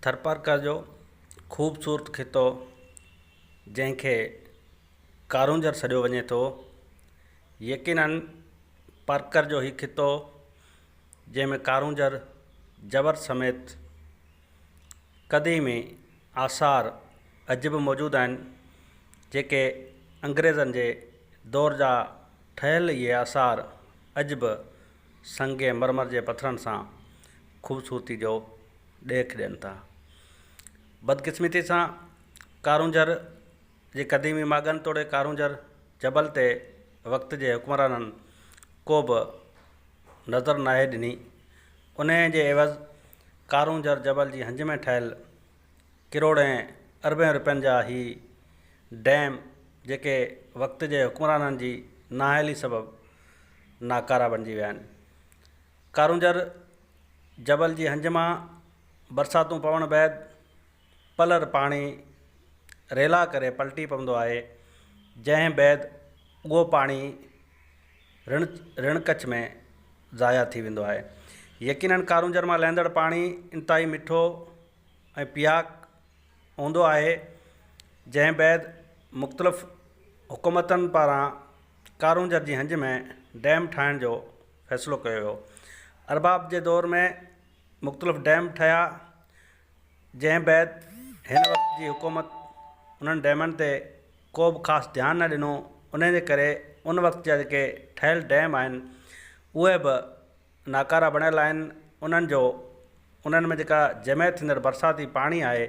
थरपारकर जो ख़ूबसूरत खितो जंहिंखे कारूंजर सॾियो वञे थो। यकीनन पारकर जो ही खितो जंहिंमें कारूंजर जबर समेत क़दीमी आसार अॼु बि मौजूदु आहिनि, जेके अंग्रेज़नि जे दौर जा ठहियल इहे आसार अॼु बि संगे मरमर जे पथरनि सां ख़ूबसूरती जो ॾेख ॾियनि था। बदकिस्मती सां कारूंजर जे क़दीमी मागन तोड़े कारूंजर जबल ते वक़्त जे हुक्मराननि को बि नज़र नाहे ॾिनी। उन जे एवज़ कारूंजर जबल जी हंज में ठहियल किरोड़ें अरबें रुपयनि जा ही डैम जेके वक़्त जे हुक्मराननि जी नाअहली सबबि नाकारा बणिजी विया आहिनि। कारूंजर जबल जी हंज मां बरसातूं पवण बैदि पलर पाणी रेला करे पलटी पवंदो आहे, जंहिं बैदि उहो पाणी ऋण कच्छ में ज़ाया थी वेंदो आहे। यकीनन कारूंजर मां लहंदड़ पाणी इंतिहाई मिठो ऐं पियाक हूंदो आहे, जंहिं बैदि मुख़्तलिफ़ हुकूमतनि पारां कारूंजर जी हंज में डैम ठाहिण जो फ़ैसिलो कयो वियो। अरबाब जे दौर में मुख़्तलिफ़ डैम ठहिया, जंहिं बैदि हिन वक़्त जी हुकूमत उन्हनि डैमनि ते को बि ख़ासि ध्यानु न ॾिनो। उन जे करे उन वक़्त जा जेके ठहियल डैम आहिनि उहे बि नाकारा बणियल आहिनि। उन्हनि में जेका जमा थींदड़ बरसाती पाणी आहे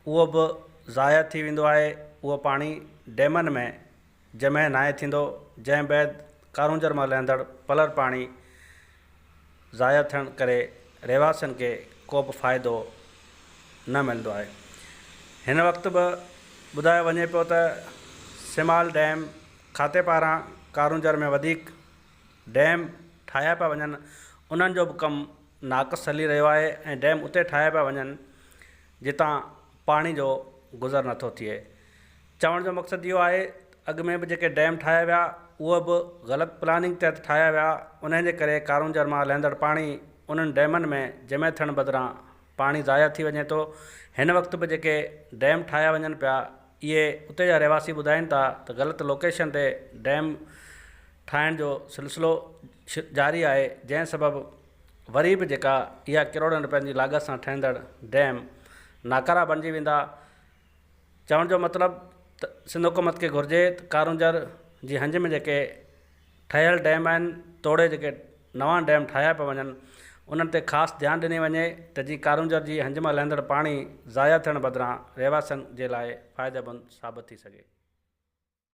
उहो बि ज़ाया थी वेंदो आहे। उहो पाणी डैमनि में जमा नाहे थींदो, जंहिं बैदि कारूंजर मां लहंदड़ पलर पाणी ज़ाया थियण करे रहवासियुनि खे को बि फ़ाइदो न मिलंदो आहे। हिन वक़्तु बि ॿुधायो वञे पियो त सिमाल डैम खाते पारां कारूंजर में वधीक डैम ठाहिया पिया वञनि, उन्हनि जो बि कमु नाक़ुस हली रहियो आहे ऐं डैम उते ठाहिया पिया वञनि जितां पाणी जो गुज़र नथो थिए। चवण जो मक़सदु इहो आहे, अॻु में बि जेके डैम ठाहिया विया उहे बि ग़लति प्लानिंग तहत ठाहिया विया। उन जे करे कारूंजर मां लहंदड़ पाणी उन्हनि डैमनि में जमा थियण बदिरां पाणी ज़ाया थी वञे थो। हिन वक़्तु बि जेके डैम ठाहिया वञनि पिया, इहे उते जा रहवासी ॿुधाइनि था त ग़लति लोकेशन ते डैम ठाहिण जो सिलसिलो जारी आहे, जंहिं सबबि वरी बि जेका इहा किरोड़नि रुपयनि जी लाॻत सां ठहंदड़ डैम नाकारा बणिजी वेंदा। चवण जो मतिलबु त सिंध हुकूमत खे घुरिजे त कारूंजर जी हंज में जेके ठहियल डैम आहिनि तोड़े जेके नवां डैम ठाहिया पिया वञनि, उन्हनि ते ख़ासि ध्यानु ॾिनी वञे त जीअं कारूंजर जी हंज मां लहंदड़ पाणी ज़ाया थियण बदिरां रहवासियुनि जे लाइ फ़ाइदेमंद साबित थी सघे।